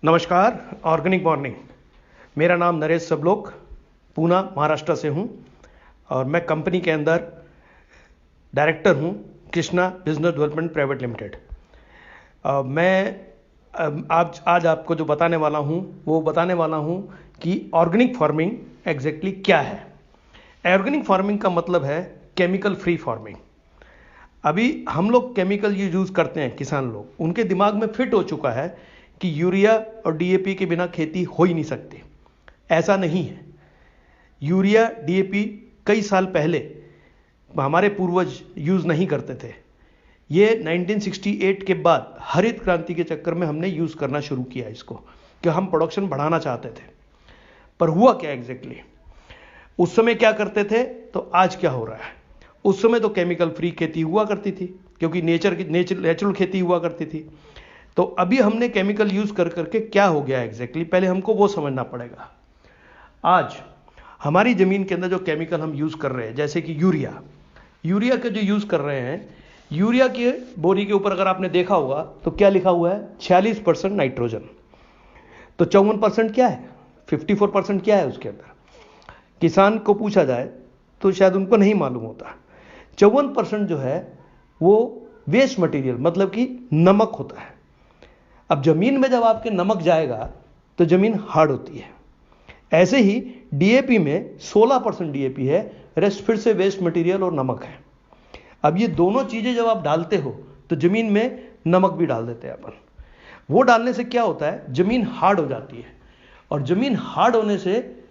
नमस्कार। Organic morning. मेरा नाम नरेश सबलोक, पूना महाराष्ट्र से हूँ और मैं कंपनी के अंदर डायरेक्टर हूँ, Krishna business development private limited. मैं आज आपको जो बताने वाला हूँ वो बताने वाला हूँ कि ऑर्गेनिक फार्मिंग एग्जैक्टली क्या है। ऑर्गेनिक फार्मिंग का मतलब है केमिकल फ्री फार्मिंग। अभी हम लोग केमिकल यूज़ करते हैं, किसान लोग, उनके दिमाग में फिट हो चुका है कि यूरिया और डीएपी के बिना खेती हो ही नहीं सकती। ऐसा नहीं है। यूरिया डीएपी कई साल पहले हमारे पूर्वज यूज़ नहीं करते थे। ये 1968 के बाद हरित क्रांति के चक्कर में हमने यूज़ करना शुरू किया इसको, कि हम प्रोडक्शन बढ़ाना चाहते थे। पर हुआ क्या एग्जैक्टली? उस समय क्या करते थे तो आज क्या हो रहा है? उस समय तो केमिकल फ्री खेती हुआ करती थी, क्योंकि नेचुरल खेती हुआ करती थी। तो अभी हमने केमिकल यूज कर करके क्या हो गया एग्जैक्टली, पहले हमको वो समझना पड़ेगा। आज हमारी जमीन के अंदर जो केमिकल हम यूज कर रहे हैं, जैसे कि यूरिया के जो यूज कर रहे हैं, यूरिया के बोरी के ऊपर अगर आपने देखा होगा तो क्या लिखा हुआ है? 46% नाइट्रोजन। तो 54% क्या है? 54% क्या है उसके अंदर? किसान को पूछा जाए तो शायद उनको नहीं मालूम होता। 54% जो है वो वेस्ट मटेरियल, मतलब कि नमक होता है। अब जमीन में जब आपके नमक जाएगा तो जमीन हार्ड होती है। ऐसे ही डीएपी में 16% डीएपी है, रेस्ट फिर से वेस्ट मटेरियल और नमक है। अब ये दोनों चीजें जब आप डालते हो तो जमीन में नमक भी डाल देते हैं अपन। वो डालने से क्या होता है? जमीन हार्ड हो जाती है। और जमीन हार्ड होने से,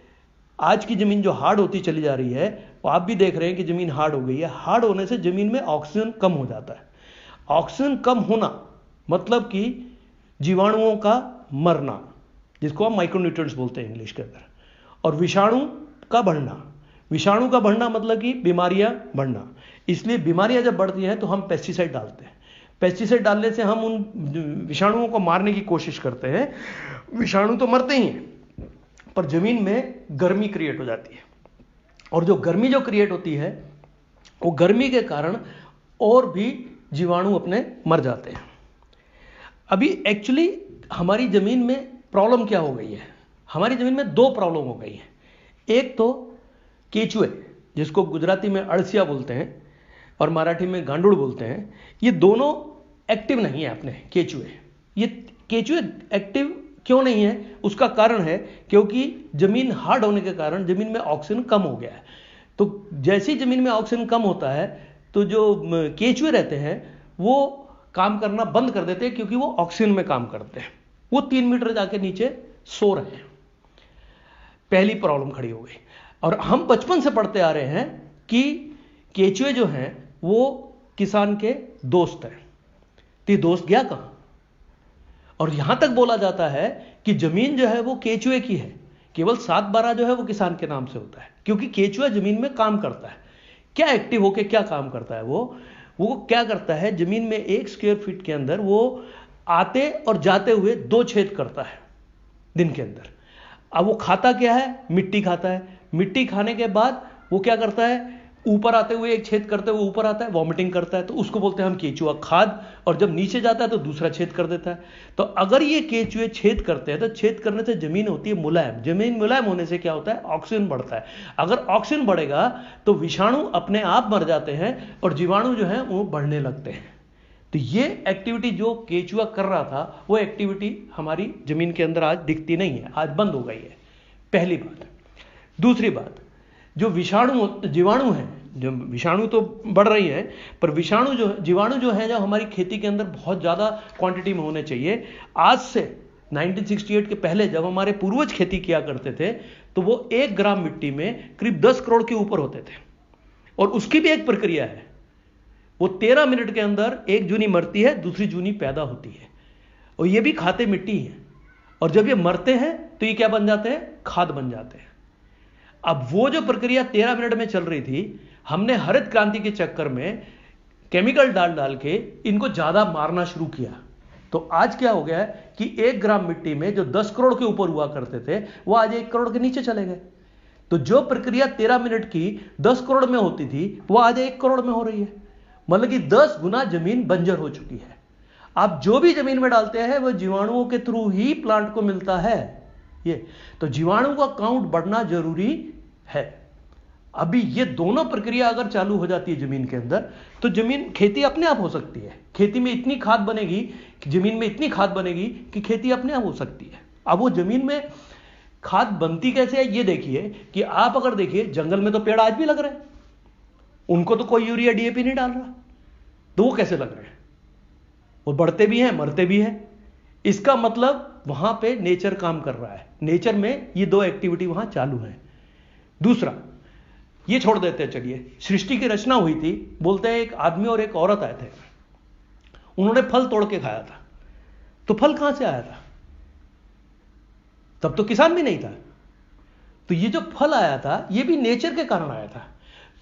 आज की जमीन जो हार्ड होती चली जा रही है, वो आप भी देख रहे हैं कि जमीन हार्ड हो गई है। हार्ड होने से जमीन में ऑक्सीजन कम हो जाता है। ऑक्सीजन कम होना मतलब कि जीवाणुओं का मरना, जिसको हम माइक्रोन्यूट्रिएंट्स बोलते हैं इंग्लिश के अंदर, और विषाणु का बढ़ना मतलब कि बीमारियां बढ़ना। इसलिए बीमारियां जब बढ़ती हैं तो हम पेस्टिसाइड डालते हैं। पेस्टिसाइड डालने से हम उन विषाणुओं को मारने की कोशिश करते हैं। विषाणु तो मरते ही हैं, पर जमीन में गर्मी क्रिएट हो जाती है। और जो गर्मी जो क्रिएट होती है, वो गर्मी के कारण और भी जीवाणु अपने मर जाते हैं। अभी एक्चुअली हमारी जमीन में प्रॉब्लम क्या हो गई है? हमारी जमीन में दो प्रॉब्लम हो गई है। एक तो केचुए, जिसको गुजराती में अड़सिया बोलते हैं और मराठी में गांडूड़ बोलते हैं, ये दोनों एक्टिव नहीं है अपने केचुए। ये केचुए एक्टिव क्यों नहीं है? उसका कारण है क्योंकि जमीन हार्ड होने के कारण जमीन में ऑक्सीजन कम हो गया है। तो जैसी जमीन में ऑक्सीजन कम होता है तो जो केचुए रहते हैं वो काम करना बंद कर देते हैं, क्योंकि वो ऑक्सीजन में काम करते हैं। वो 3 मीटर जाके नीचे सो रहे हैं। पहली प्रॉब्लम खड़ी हो गई। और हम बचपन से पढ़ते आ रहे हैं कि केचुए जो हैं वो किसान के दोस्त हैं। तो दोस्त गया कहां? और यहां तक बोला जाता है कि जमीन जो है वो केचुए की है, केवल 7/12 जो है वो किसान के नाम से होता है, क्योंकि केचुआ जमीन में काम करता है। क्या एक्टिव होके क्या काम करता है? वो क्या करता है? जमीन में 1 स्क्वायर फीट के अंदर वो आते और जाते हुए 2 छेद करता है दिन के अंदर। अब वो खाता क्या है? मिट्टी खाता है। मिट्टी खाने के बाद वो क्या करता है? ऊपर आते हुए एक छेद करते हुए ऊपर आता है, वॉमिटिंग करता है। तो उसको बोलते हैं हम केचुआ खाद। और जब नीचे जाता है तो दूसरा छेद कर देता है। तो अगर ये केचुए छेद करते हैं तो छेद करने से जमीन होती है मुलायम। जमीन मुलायम होने से क्या होता है? ऑक्सीजन बढ़ता है। अगर ऑक्सीजन बढ़ेगा तो विषाणु अपने आप मर जाते हैं और जीवाणु जो है वो बढ़ने लगते हैं। तो ये एक्टिविटी जो केचुआ कर रहा था, वो एक्टिविटी हमारी जमीन के अंदर आज दिखती नहीं है, आज बंद हो गई है। पहली बात। दूसरी बात, जो जीवाणु हैं, जो विषाणु तो बढ़ रही हैं, पर जीवाणु जो है, जो हमारी खेती के अंदर बहुत ज़्यादा क्वांटिटी में होने चाहिए। आज से 1968 के पहले जब हमारे पूर्वज खेती किया करते थे तो वो 1 ग्राम मिट्टी में करीब 10 करोड़ के ऊपर होते थे। और उसकी भी एक प्रक्रिया है। वो 13 मिनट के अंदर एक जूनी मरती है, दूसरी जूनी पैदा होती है। और ये भी खाते मिट्टी है। और जब ये मरते हैं तो ये क्या बन जाते हैं? खाद बन जाते हैं। अब वो जो प्रक्रिया 13 मिनट में चल रही थी, हमने हरित क्रांति के चक्कर में केमिकल डाल के इनको ज्यादा मारना शुरू किया। तो आज क्या हो गया है कि 1 ग्राम मिट्टी में जो 10 करोड़ के ऊपर हुआ करते थे, वो आज 1 करोड़ के नीचे चले गए। तो जो प्रक्रिया 13 मिनट की 10 करोड़ में होती थी, वो आज 1 करोड़ में हो रही है। मतलब कि 10 गुना जमीन बंजर हो चुकी है। आप जो भी जमीन में डालते हैं वो जीवाणुओं के थ्रू ही प्लांट को मिलता है। ये तो जीवाणु का काउंट बढ़ना जरूरी है। अभी ये दोनों प्रक्रिया अगर चालू हो जाती है जमीन के अंदर, तो जमीन खेती अपने आप हो सकती है। खेती में इतनी खाद बनेगी, जमीन में इतनी खाद बनेगी कि खेती अपने आप हो सकती है। अब वो जमीन में खाद बनती कैसे है ये देखिए कि आप अगर देखिए जंगल में तो पेड़ आज भी लग रहे हैं, उनको तो कोई यूरिया डीएपी नहीं डाल रहा, तो वो कैसे लग रहे हैं? वो बढ़ते भी हैं, मरते भी हैं। इसका मतलब वहां पे नेचर काम कर रहा है। नेचर में ये दो एक्टिविटी वहां चालू है। दूसरा, ये छोड़ देते हैं, चलिए सृष्टि की रचना हुई थी, बोलते हैं एक आदमी और एक औरत आए थे, उन्होंने फल तोड़ के खाया था। तो फल कहां से आया था? तब तो किसान भी नहीं था। तो ये जो फल आया था ये भी नेचर के कारण आया था।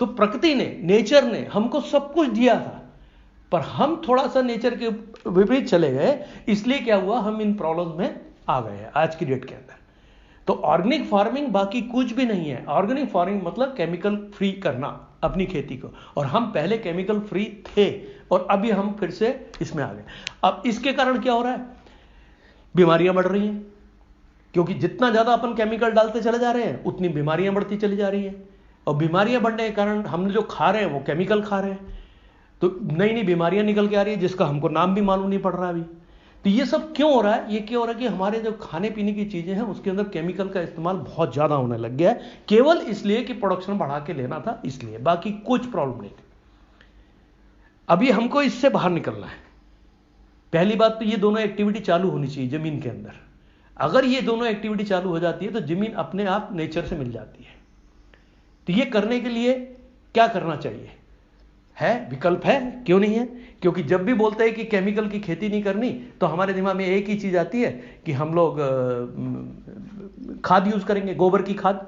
तो प्रकृति ने, नेचर ने हमको सब कुछ दिया था, पर हम थोड़ा सा नेचर के विपरीत चले गए, इसलिए क्या हुआ, हम इन प्रॉब्लम में आ गए हैं आज की डेट के अंदर। तो ऑर्गेनिक फार्मिंग बाकी कुछ भी नहीं है। ऑर्गेनिक फार्मिंग मतलब केमिकल फ्री करना अपनी खेती को, और हम पहले केमिकल फ्री थे और अभी हम फिर से इसमें आ गए। अब इसके कारण क्या हो रहा है? बीमारियां बढ़ रही हैं, क्योंकि जितना ज्यादा अपन केमिकल डालते चले जा रहे हैं उतनी बीमारियां बढ़ती चली जा रही हैं, और बीमारियां बढ़ने के कारण हम जो खा रहे हैं वो केमिकल खा रहे हैं, तो नई नई बीमारियां निकल के आ रही है जिसका हमको नाम भी मालूम नहीं पड़ रहा अभी। तो ये सब क्यों हो रहा है? ये क्यों हो रहा है कि हमारे जो खाने पीने की चीजें हैं उसके अंदर केमिकल का इस्तेमाल बहुत ज्यादा होने लग गया है, केवल इसलिए कि प्रोडक्शन बढ़ा के लेना था, इसलिए, बाकी कुछ प्रॉब्लम नहीं थी। अभी हमको इससे बाहर निकलना है। पहली बात तो ये दोनों एक्टिविटी चालू होनी चाहिए जमीन के अंदर। अगर ये दोनों एक्टिविटी चालू हो जाती है तो जमीन अपने आप नेचर से मिल जाती है। तो ये करने के लिए क्या करना चाहिए? है विकल्प है, क्यों नहीं है? क्योंकि जब भी बोलते हैं कि केमिकल की खेती नहीं करनी तो हमारे दिमाग में एक ही चीज आती है कि हम लोग खाद यूज करेंगे, गोबर की खाद।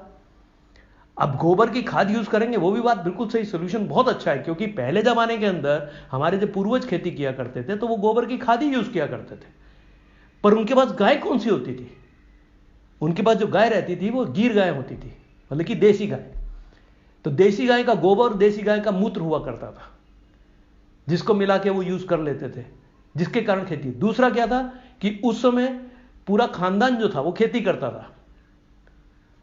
अब गोबर की खाद यूज करेंगे, वो भी बात बिल्कुल सही, सोल्यूशन बहुत अच्छा है, क्योंकि पहले जमाने के अंदर हमारे जो पूर्वज खेती किया करते थे तो वो गोबर की खाद ही यूज किया करते थे। पर उनके पास गाय कौन सी होती थी? उनके पास जो गाय रहती थी वो गीर गाय होती थी, मतलब कि देसी गाय। तो देसी गाय का गोबर, देसी गाय का मूत्र हुआ करता था, जिसको मिला के वो यूज कर लेते थे, जिसके कारण खेती। दूसरा क्या था कि उस समय पूरा खानदान जो था वो खेती करता था,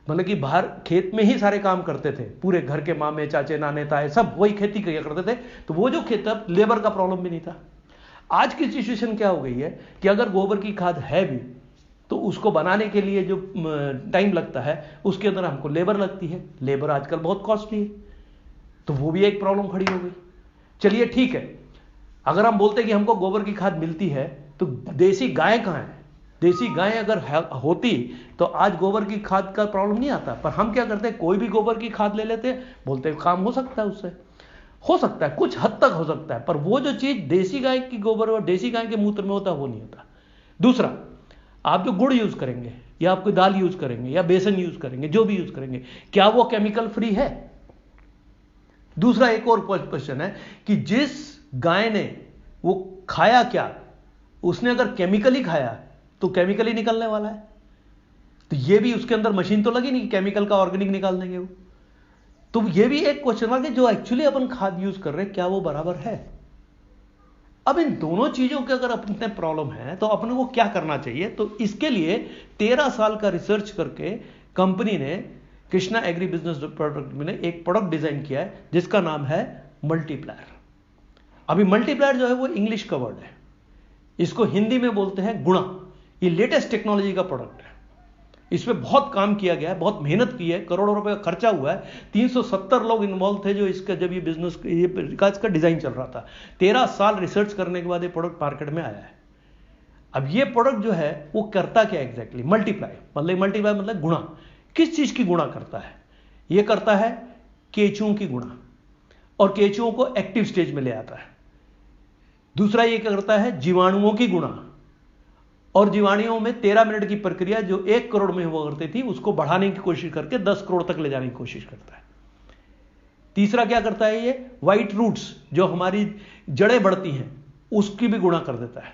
मतलब कि बाहर खेत में ही सारे काम करते थे, पूरे घर के मामे, चाचे, नाने, ताए सब वही खेती किया करते थे। तो वो जो खेत, लेबर का प्रॉब्लम भी नहीं था। आज की सिचुएशन क्या हो गई है कि अगर गोबर की खाद है भी तो उसको बनाने के लिए जो टाइम लगता है उसके अंदर हमको लेबर लगती है। लेबर आजकल बहुत कॉस्टली है, तो वो भी एक प्रॉब्लम खड़ी हो गई। चलिए ठीक है, अगर हम बोलते हैं कि हमको गोबर की खाद मिलती है तो देसी गाय कहां है? देसी गाय अगर होती तो आज गोबर की खाद का प्रॉब्लम नहीं आता। पर हम क्या करते हैं, कोई भी गोबर की खाद ले लेते हैं, बोलते हैं काम हो सकता है, उससे हो सकता है, कुछ हद तक हो सकता है, पर वो जो चीज देसी गाय की गोबर और देसी गाय के मूत्र में होता है वो नहीं होता। दूसरा, आप जो गुड़ यूज करेंगे या आप कोई दाल यूज करेंगे या बेसन यूज करेंगे, जो भी यूज करेंगे, क्या वो केमिकल फ्री है? दूसरा एक और क्वेश्चन है कि जिस गाय ने वो खाया क्या, उसने अगर केमिकल ही खाया तो केमिकल ही निकलने वाला है। तो ये भी उसके अंदर मशीन तो लगी नहीं कि केमिकल का ऑर्गेनिक निकाल देंगे वो। तो ये भी एक क्वेश्चन मार्क है, जो एक्चुअली अपन खाद यूज कर रहे हैं क्या वो बराबर है? अब इन दोनों चीजों के अगर अपने प्रॉब्लम है तो अपने को क्या करना चाहिए? तो इसके लिए 13 साल का रिसर्च करके कंपनी ने, कृष्णा एग्री बिजनेस प्रोडक्ट में एक प्रोडक्ट डिजाइन किया है जिसका नाम है मल्टीप्लायर। अभी मल्टीप्लायर जो है वो इंग्लिश का वर्ड है, इसको हिंदी में बोलते हैं गुणा। ये लेटेस्ट टेक्नोलॉजी का प्रोडक्ट है, इसमें बहुत काम किया गया है, बहुत मेहनत की है, करोड़ों रुपए का खर्चा हुआ है। 370 लोग इन्वॉल्व थे जो इसका, जब ये बिजनेस इसका डिजाइन चल रहा था। 13 साल रिसर्च करने के बाद ये प्रोडक्ट मार्केट में आया है। अब ये प्रोडक्ट जो है वो करता क्या एग्जैक्टली? मल्टीप्लाई मतलब गुणा। किस चीज की गुणा करता है? ये करता है केंचुओं की गुणा, और केंचुओं को एक्टिव स्टेज में ले आता है। दूसरा ये क्या करता है? जीवाणुओं की गुणा, और जीवाणुओं में 13 मिनट की प्रक्रिया जो 1 करोड़ में हुआ करती थी उसको बढ़ाने की कोशिश करके 10 करोड़ तक ले जाने की कोशिश करता है। तीसरा क्या करता है? ये व्हाइट रूट्स, जो हमारी जड़ें बढ़ती हैं, उसकी भी गुणा कर देता है।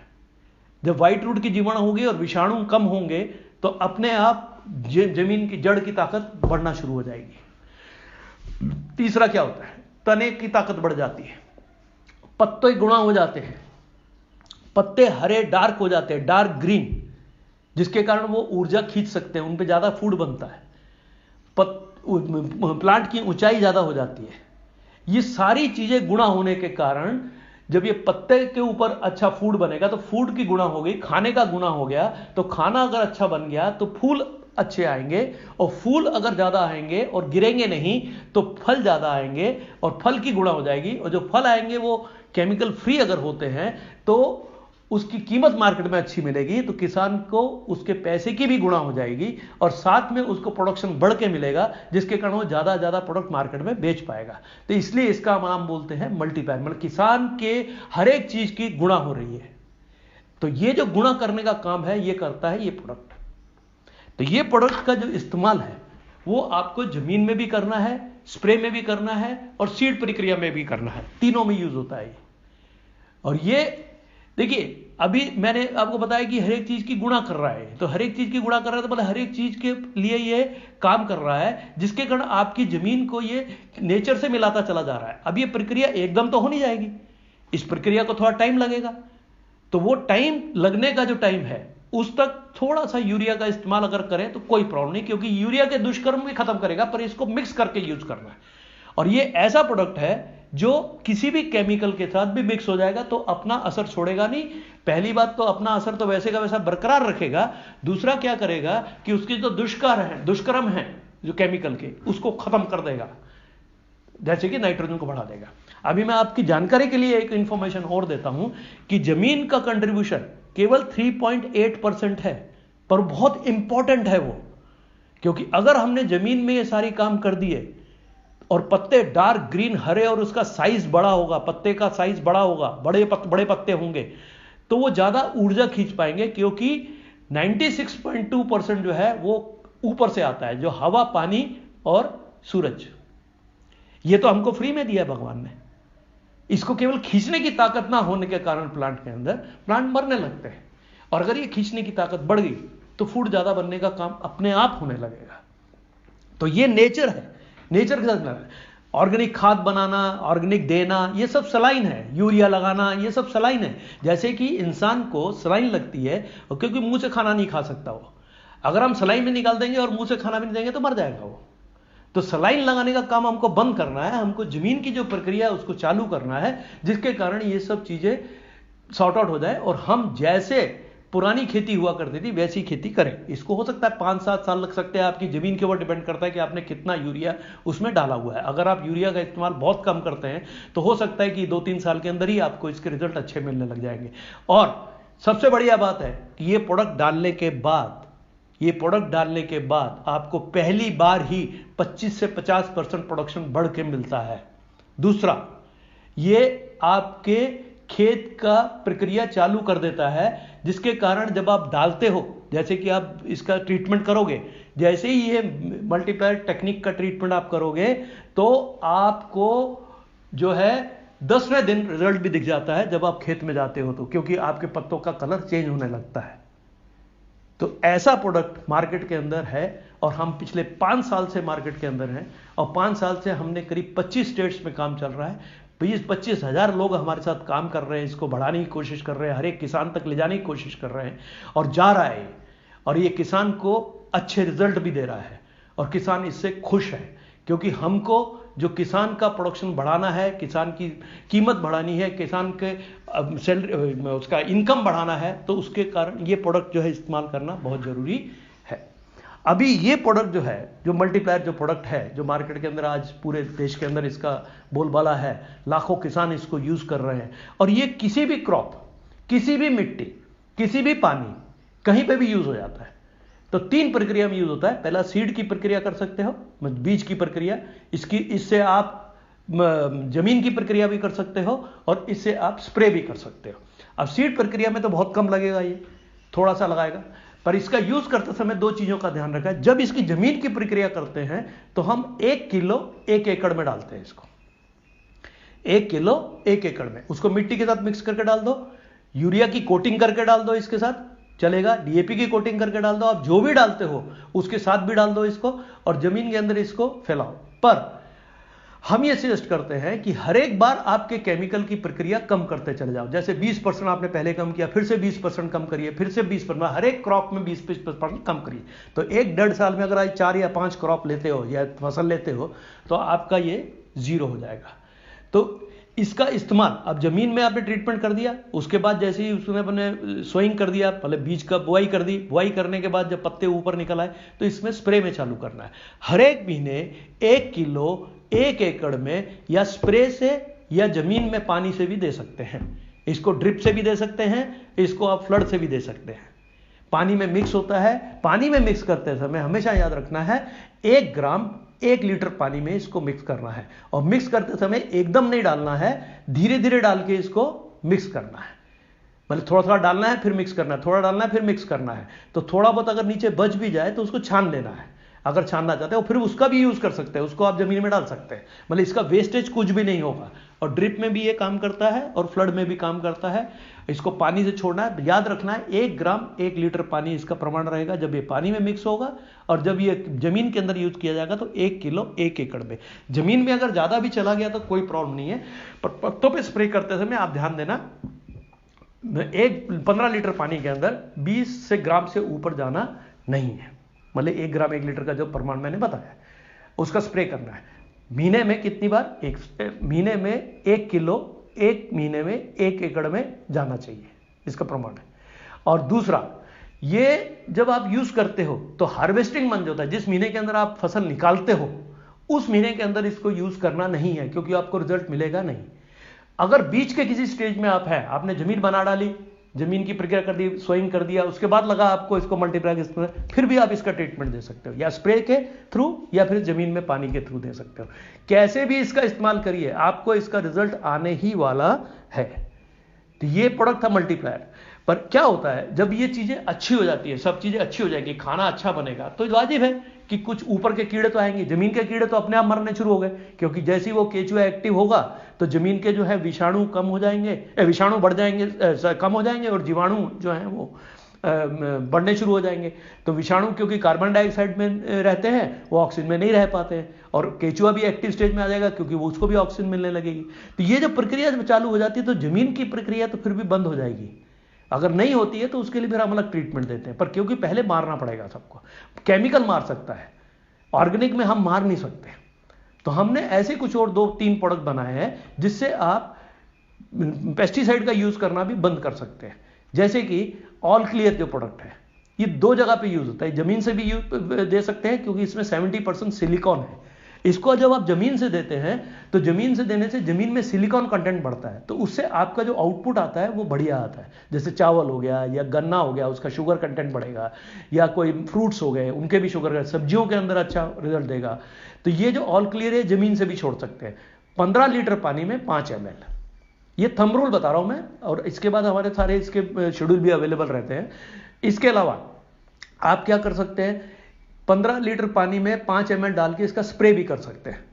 जब व्हाइट रूट की जीवाणु होगी और विषाणु कम होंगे तो अपने आप जमीन की जड़ की ताकत बढ़ना शुरू हो जाएगी। तीसरा क्या होता है? तने की ताकत बढ़ जाती है, पत्ते गुणा हो जाते हैं, पत्ते हरे डार्क हो जाते हैं, डार्क ग्रीन, जिसके कारण वो ऊर्जा खींच सकते हैं, उन पे ज्यादा फूड बनता है, प्लांट की ऊंचाई ज्यादा हो जाती है। ये सारी चीजें गुणा होने के कारण जब ये पत्ते के ऊपर अच्छा फूड बनेगा तो फूड की गुणा हो गई, खाने का गुणा हो गया, तो खाना अगर अच्छा बन गया तो फूल अच्छे आएंगे, और फूल अगर ज्यादा आएंगे और गिरेंगे नहीं तो फल ज्यादा आएंगे, और फल की गुणा हो जाएगी, और जो फल आएंगे वो केमिकल फ्री अगर होते हैं तो उसकी कीमत मार्केट में अच्छी मिलेगी, तो किसान को उसके पैसे की भी गुणा हो जाएगी, और साथ में उसको प्रोडक्शन बढ़ के मिलेगा, जिसके कारण वो ज्यादा ज्यादा प्रोडक्ट मार्केट में बेच पाएगा। तो इसलिए इसका नाम बोलते हैं मल्टीप्लायर, मतलब किसान के हर एक चीज की गुणा हो रही है। तो ये जो गुणा करने का काम है ये करता है ये प्रोडक्ट। तो ये प्रोडक्ट का जो इस्तेमाल है वो आपको जमीन में भी करना है, स्प्रे में भी करना है, और सीड प्रक्रिया में भी करना है, तीनों में यूज होता है। और ये देखिए अभी मैंने आपको बताया कि हर एक चीज की गुणा कर रहा है, तो हर एक चीज की गुणा कर रहा है तो मतलब हर एक चीज के लिए ये काम कर रहा है, जिसके कारण आपकी जमीन को ये नेचर से मिलाता चला जा रहा है। अब ये प्रक्रिया एकदम तो हो नहीं जाएगी, इस प्रक्रिया को थोड़ा टाइम लगेगा, तो वो टाइम लगने का जो टाइम है उस तक थोड़ा सा यूरिया का इस्तेमाल अगर करें तो कोई प्रॉब्लम नहीं, क्योंकि यूरिया के दुष्कर्म भी खत्म करेगा, पर इसको मिक्स करके यूज करना है। और ये ऐसा प्रोडक्ट है जो किसी भी केमिकल के साथ भी मिक्स हो जाएगा तो अपना असर छोड़ेगा नहीं। पहली बात तो अपना असर तो वैसे का वैसा बरकरार रखेगा, दूसरा क्या करेगा कि उसके जो दुष्कर्म है जो केमिकल के, उसको खत्म कर देगा, जैसे कि नाइट्रोजन को बढ़ा देगा। अभी मैं आपकी जानकारी के लिए एक इंफॉर्मेशन और देता हूं कि जमीन का कंट्रीब्यूशन केवल 3.8% है, पर बहुत इंपॉर्टेंट है वो, क्योंकि अगर हमने जमीन में ये सारी काम कर दिए और पत्ते डार्क ग्रीन हरे और उसका साइज बड़ा होगा, पत्ते का साइज बड़ा होगा, बड़े पत्ते होंगे, तो वो ज्यादा ऊर्जा खींच पाएंगे, क्योंकि 96.2% जो है वो ऊपर से आता है, जो हवा, पानी और सूरज। ये तो हमको फ्री में दिया है भगवान ने, इसको केवल खींचने की ताकत ना होने के कारण प्लांट के अंदर प्लांट मरने लगते हैं, और अगर ये खींचने की ताकत बढ़ गई तो फूड ज्यादा बनने का काम अपने आप होने लगेगा। तो ये नेचर है, नेचर के साथ ऑर्गेनिक खाद बनाना, ऑर्गेनिक देना, ये सब सलाइन है, यूरिया लगाना, ये सब सलाइन है। जैसे कि इंसान को सलाइन लगती है और क्योंकि मुंह से खाना नहीं खा सकता वो, अगर हम सलाइन में निकाल देंगे और मुंह से खाना भी नहीं देंगे तो मर जाएगा वो। तो सलाइन लगाने का काम हमको बंद करना है, हमको जमीन की जो प्रक्रिया है उसको चालू करना है, जिसके कारण ये सब चीजें सॉर्ट आउट हो जाए और हम जैसे पुरानी खेती हुआ करती थी वैसी खेती करें। इसको हो सकता है 5-7 साल लग सकते हैं, आपकी जमीन के ऊपर डिपेंड करता है कि आपने कितना यूरिया उसमें डाला हुआ है। अगर आप यूरिया का इस्तेमाल बहुत कम करते हैं तो हो सकता है कि 2-3 साल के अंदर ही आपको इसके रिजल्ट अच्छे मिलने लग जाएंगे। और सबसे बढ़िया बात है कि ये प्रोडक्ट डालने के बाद आपको पहली बार ही 25 से 50% प्रोडक्शन बढ़ के मिलता है। दूसरा, ये आपके खेत का प्रक्रिया चालू कर देता है, जिसके कारण जब आप डालते हो, जैसे कि आप इसका ट्रीटमेंट करोगे, जैसे ही ये मल्टीप्लायर टेक्निक का ट्रीटमेंट आप करोगे तो आपको जो है 10वें दिन रिजल्ट भी दिख जाता है जब आप खेत में जाते हो तो, क्योंकि आपके पत्तों का कलर चेंज होने लगता है। तो ऐसा प्रोडक्ट मार्केट के अंदर है और हम पिछले 5 साल से मार्केट के अंदर हैं, और 5 साल से हमने करीब 25 स्टेट्स में काम चल रहा है। 20-25 हजार लोग हमारे साथ काम कर रहे हैं, इसको बढ़ाने की कोशिश कर रहे हैं, हर एक किसान तक ले जाने की कोशिश कर रहे हैं, और जा रहा है, और ये किसान को अच्छे रिजल्ट भी दे रहा है और किसान इससे खुश है, क्योंकि हमको जो किसान का प्रोडक्शन बढ़ाना है, किसान की कीमत बढ़ानी है, किसान के सैलरी उसका इनकम बढ़ाना है, तो उसके कारण ये प्रोडक्ट जो है इस्तेमाल करना बहुत जरूरी है। अभी ये प्रोडक्ट जो है, जो मल्टीप्लायर जो प्रोडक्ट है, जो मार्केट के अंदर आज पूरे देश के अंदर इसका बोलबाला है, लाखों किसान इसको यूज कर रहे हैं, और ये किसी भी क्रॉप, किसी भी मिट्टी, किसी भी पानी, कहीं पे भी यूज हो जाता है। तो 3 प्रक्रिया में यूज होता है। पहला सीड की प्रक्रिया कर सकते हो, बीज की प्रक्रिया, इससे आप जमीन की प्रक्रिया भी कर सकते हो, और इससे आप स्प्रे भी कर सकते हो। अब सीड प्रक्रिया में तो बहुत कम लगेगा, ये थोड़ा सा लगाएगा, पर इसका यूज करते समय 2 चीजों का ध्यान रखा है। जब इसकी जमीन की प्रक्रिया करते हैं तो हम 1 किलो 1 एकड़ में डालते हैं इसको, 1 किलो 1 एकड़ में, उसको मिट्टी के साथ मिक्स करके डाल दो, यूरिया की कोटिंग करके डाल दो, इसके साथ चलेगा, डीएपी की कोटिंग करके डाल दो, आप जो भी डालते हो उसके साथ भी डाल दो इसको, और जमीन के अंदर इसको फैलाओ। पर हम ये सजेस्ट करते हैं कि हर एक बार आपके केमिकल की प्रक्रिया कम करते चले जाओ। जैसे 20% आपने पहले कम किया, फिर से 20% कम करिए, फिर से 20%, हर एक क्रॉप में 20% कम करिए। तो 1-1.5 साल में अगर आप 4 या 5 क्रॉप लेते हो या फसल लेते हो तो आपका ये 0 हो जाएगा। तो इसका इस्तेमाल, अब जमीन में आपने ट्रीटमेंट कर दिया, उसके बाद जैसे ही उसने अपने सोइंग कर दिया, पहले बीज का बुआई कर दी, बुआई करने के बाद जब पत्ते ऊपर निकल आए तो इसमें स्प्रे में चालू करना है। हर एक महीने 1 किलो 1 एकड़ में या स्प्रे से या जमीन में पानी से भी दे सकते हैं। इसको ड्रिप से भी दे सकते हैं, इसको आप फ्लड से भी दे सकते हैं। पानी में मिक्स होता है। पानी में मिक्स करते समय हमेशा याद रखना है 1 ग्राम 1 लीटर पानी में इसको मिक्स करना है, और मिक्स करते समय एकदम नहीं डालना है, धीरे धीरे डाल के इसको मिक्स करना है। मतलब थोड़ा थोड़ा डालना है फिर मिक्स करना है, थोड़ा डालना है फिर मिक्स करना है। तो थोड़ा बहुत अगर नीचे बच भी जाए तो उसको छान लेना है, अगर छानना चाहते हो फिर उसका भी यूज कर सकते हैं, उसको आप जमीन में डाल सकते हैं। मतलब इसका वेस्टेज कुछ भी नहीं होगा। और ड्रिप में भी ये काम करता है और फ्लड में भी काम करता है। इसको पानी से छोड़ना है, याद रखना है 1 ग्राम 1 लीटर पानी इसका प्रमाण रहेगा जब ये पानी में मिक्स होगा। और जब ये जमीन के अंदर यूज किया जाएगा तो 1 किलो 1 एकड़ में। जमीन में अगर ज्यादा भी चला गया तो कोई प्रॉब्लम नहीं है, पर पत्तों पे स्प्रे करते समय आप ध्यान देना 15 लीटर पानी के अंदर 20 से ग्राम से ऊपर जाना नहीं है। मतलब 1 ग्राम 1 लीटर का जो प्रमाण मैंने बताया उसका स्प्रे करना है। महीने में कितनी बार? महीने में 1 किलो 1 महीने में 1 एकड़ में जाना चाहिए, इसका प्रमाण है। और दूसरा, ये जब आप यूज करते हो तो हार्वेस्टिंग मंथ होता है, जिस महीने के अंदर आप फसल निकालते हो उस महीने के अंदर इसको यूज करना नहीं है, क्योंकि आपको रिजल्ट मिलेगा नहीं। अगर बीच के किसी स्टेज में आप हैं, आपने जमीन बना डाली, जमीन की प्रक्रिया कर दी, सोइंग कर दिया, उसके बाद लगा आपको इसको मल्टीप्लाई, फिर भी आप इसका ट्रीटमेंट दे सकते हो, या स्प्रे के थ्रू या फिर जमीन में पानी के थ्रू दे सकते हो। कैसे भी इसका इस्तेमाल करिए, आपको इसका रिजल्ट आने ही वाला है। तो ये प्रोडक्ट था मल्टीप्लायर। पर क्या होता है, जब ये चीजें अच्छी हो जाती है, सब चीजें अच्छी हो जाएगी, खाना अच्छा बनेगा, तो वाजिब है कि कुछ ऊपर के कीड़े तो आएंगे। जमीन के कीड़े तो अपने आप मरने शुरू हो गए, क्योंकि जैसे ही वो केचुआ एक्टिव होगा तो जमीन के जो है विषाणु कम हो जाएंगे, विषाणु बढ़ जाएंगे, कम हो जाएंगे, और जीवाणु जो है वो बढ़ने शुरू हो जाएंगे। तो विषाणु क्योंकि कार्बन डाइऑक्साइड में रहते हैं, वो ऑक्सीजन में नहीं रह पाते हैं, और केचुआ भी एक्टिव स्टेज में आ जाएगा क्योंकि वो उसको भी ऑक्सीजन मिलने लगेगी। तो ये जब प्रक्रिया जब चालू हो जाती है तो जमीन की प्रक्रिया तो फिर भी बंद हो जाएगी। अगर नहीं होती है तो उसके लिए फिर हम अलग ट्रीटमेंट देते हैं, पर क्योंकि पहले मारना पड़ेगा सबको। केमिकल मार सकता है, ऑर्गेनिक में हम मार नहीं सकते। तो हमने ऐसे कुछ और 2-3 प्रोडक्ट बनाए हैं जिससे आप पेस्टिसाइड का यूज करना भी बंद कर सकते हैं। जैसे कि ऑल क्लियर जो प्रोडक्ट है, ये 2 जगह पे यूज होता है। जमीन से भी यूज दे सकते हैं क्योंकि इसमें 70% सिलिकॉन है। इसको जब आप जमीन से देते हैं तो जमीन से देने से जमीन में सिलिकॉन कंटेंट बढ़ता है, तो उससे आपका जो आउटपुट आता है वो बढ़िया आता है। जैसे चावल हो गया या गन्ना हो गया, उसका शुगर कंटेंट बढ़ेगा, या कोई फ्रूट्स हो गए उनके भी शुगर, सब्जियों के अंदर अच्छा रिजल्ट देगा। तो ये जो ऑल क्लियर है जमीन से भी छोड़ सकते हैं। 15 लीटर पानी में 5 ml, ये थंब रूल बता रहा हूं मैं, और इसके बाद हमारे सारे इसके शेड्यूल भी अवेलेबल रहते हैं। इसके अलावा आप क्या कर सकते हैं, 15 लीटर पानी में 5 ml डाल के इसका स्प्रे भी कर सकते हैं।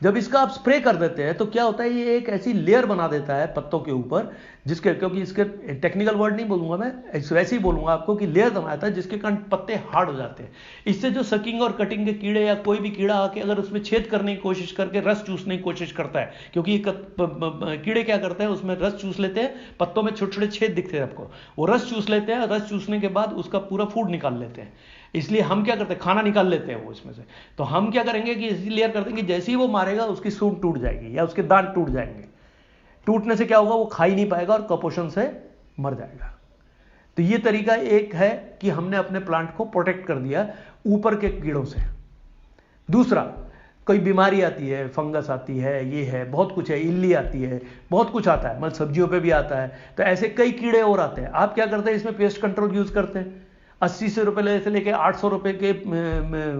जब इसका आप स्प्रे कर देते हैं तो क्या होता है, ये एक ऐसी लेयर बना देता है पत्तों के ऊपर, जिसके, क्योंकि इसके टेक्निकल वर्ड नहीं बोलूंगा मैं, वैसे ही बोलूंगा आपको कि लेयर बनाता है जिसके कारण पत्ते हार्ड हो जाते हैं। इससे जो सकिंग और कटिंग के कीड़े या कोई भी कीड़ा आके अगर उसमें छेद करने की कोशिश करके रस चूसने की कोशिश करता है, क्योंकि कीड़े क्या करते हैं, उसमें रस चूस लेते हैं, पत्तों में छोटे छोटे छेद दिखते हैं आपको, वो रस चूस लेते हैं, रस चूसने के बाद उसका पूरा फूड निकाल लेते हैं। इसलिए हम क्या करते हैं, खाना निकाल लेते हैं वो इसमें से। तो हम क्या करेंगे कि इसी लेयर कर देंगे, जैसे ही वो मारेगा उसकी सूंड टूट जाएगी या उसके दांत टूट जाएंगे। टूटने से क्या होगा, वो खा ही नहीं पाएगा और कुपोषण से मर जाएगा। तो ये तरीका एक है कि हमने अपने प्लांट को प्रोटेक्ट कर दिया ऊपर के कीड़ों से। दूसरा, कोई बीमारी आती है, फंगस आती है, ये है, बहुत कुछ है, इल्ली आती है, बहुत कुछ आता है, मतलब सब्जियों पे भी आता है। तो ऐसे कई कीड़े और आते हैं। आप क्या करते हैं, इसमें पेस्ट कंट्रोल यूज करते हैं, 80 से रुपए से लेके 800 रुपए के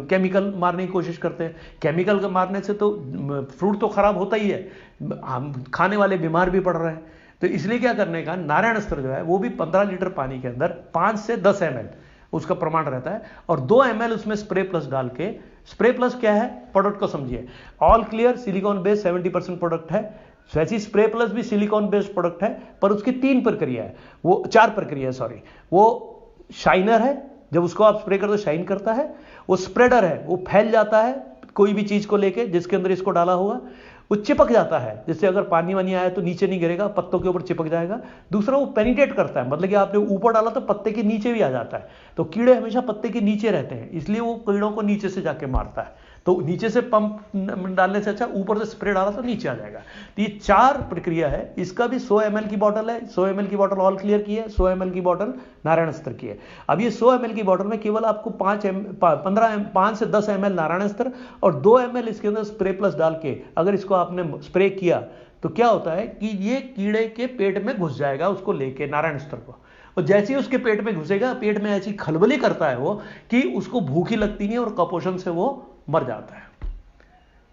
केमिकल मारने की कोशिश करते हैं। केमिकल मारने से तो फ्रूट तो खराब होता ही है, हम खाने वाले बीमार भी पड़ रहे हैं। तो इसलिए क्या करने का, नारायण अस्त्र जो है वो भी 15 लीटर पानी के अंदर 5 से 10 ml उसका प्रमाण रहता है, और 2 ml उसमें स्प्रे प्लस डाल के, स्प्रे प्लस क्या है, प्रोडक्ट को समझिए। All clear silicon based 70% product है, वैसे स्प्रे प्लस भी सिलिकॉन बेस्ड प्रोडक्ट है, पर उसकी 3 प्रक्रिया है, वो 4 प्रक्रिया है, वो शाइनर है, जब उसको आप स्प्रे करते हो शाइन करता है। वो स्प्रेडर है, वो फैल जाता है कोई भी चीज को लेके जिसके अंदर इसको डाला होगा। वो चिपक जाता है, जैसे अगर पानी वानी आया तो नीचे नहीं गिरेगा, पत्तों के ऊपर चिपक जाएगा। दूसरा वो पेनिट्रेट करता है, मतलब कि आपने ऊपर डाला तो पत्ते के नीचे भी आ जाता है। तो कीड़े हमेशा पत्ते के नीचे रहते हैं, इसलिए वो कीड़ों को नीचे से जाके मारता है। तो नीचे से पंप डालने से अच्छा ऊपर से स्प्रे डाला तो नीचे आ जाएगा। तो ये 4 प्रक्रिया है। इसका भी 100 ml की बॉटल है, 100 ml की बॉटल ऑल क्लियर की है, 100 ml की बॉटल नारायण अस्त्र की है। अब ये 100 ml की बॉटल में केवल आपको 5 से 10 ml नारायण अस्त्र और 2 ml इसके अंदर स्प्रे प्लस डाल के अगर इसको आपने स्प्रे किया तो क्या होता है कि ये कीड़े के पेट में घुस जाएगा, उसको लेके नारायण अस्त्र को। और जैसे ही उसके पेट में घुसेगा, पेट में ऐसी खलबली करता है वो कि उसको भूख ही लगती नहीं और कुपोषण से वो मर जाता है।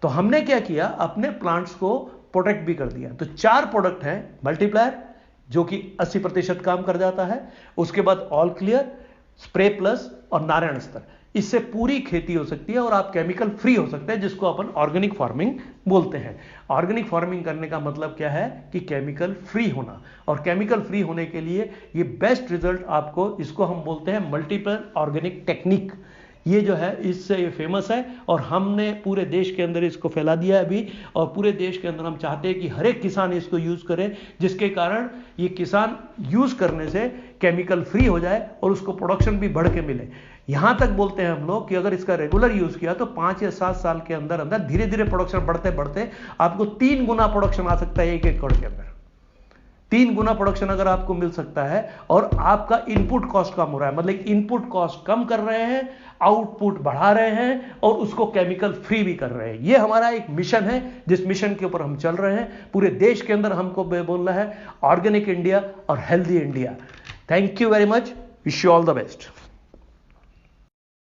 तो हमने क्या किया, अपने प्लांट्स को प्रोटेक्ट भी कर दिया। तो 4 प्रोडक्ट हैं, मल्टीप्लायर जो कि 80% काम कर जाता है, उसके बाद ऑल क्लियर, स्प्रे प्लस और नारायण अस्त्र। इससे पूरी खेती हो सकती है और आप केमिकल फ्री हो सकते हैं, जिसको अपन ऑर्गेनिक फार्मिंग बोलते हैं। ऑर्गेनिक फार्मिंग करने का मतलब क्या है कि केमिकल फ्री होना, और केमिकल फ्री होने के लिए ये बेस्ट रिजल्ट आपको, इसको हम बोलते हैं मल्टीपल ऑर्गेनिक टेक्निक। ये जो है इससे ये फेमस है और हमने पूरे देश के अंदर इसको फैला दिया है अभी, और पूरे देश के अंदर हम चाहते हैं कि हर एक किसान इसको यूज करे, जिसके कारण ये किसान यूज करने से केमिकल फ्री हो जाए और उसको प्रोडक्शन भी बढ़ के मिले। यहां तक बोलते हैं हम लोग कि अगर इसका रेगुलर यूज किया तो 5 या 7 साल के अंदर अंदर धीरे धीरे प्रोडक्शन बढ़ते बढ़ते आपको 3 गुना प्रोडक्शन आ सकता है एक एकड़ के अंदर। 3 गुना प्रोडक्शन अगर आपको मिल सकता है और आपका इनपुट कॉस्ट कम हो रहा है, मतलब इनपुट कॉस्ट कम कर रहे हैं, आउटपुट बढ़ा रहे हैं और उसको केमिकल फ्री भी कर रहे हैं। ये हमारा एक मिशन है, जिस मिशन के ऊपर हम चल रहे हैं। पूरे देश के अंदर हमको बोलना है ऑर्गेनिक इंडिया और healthy India. Thank you very much, wish you all the best.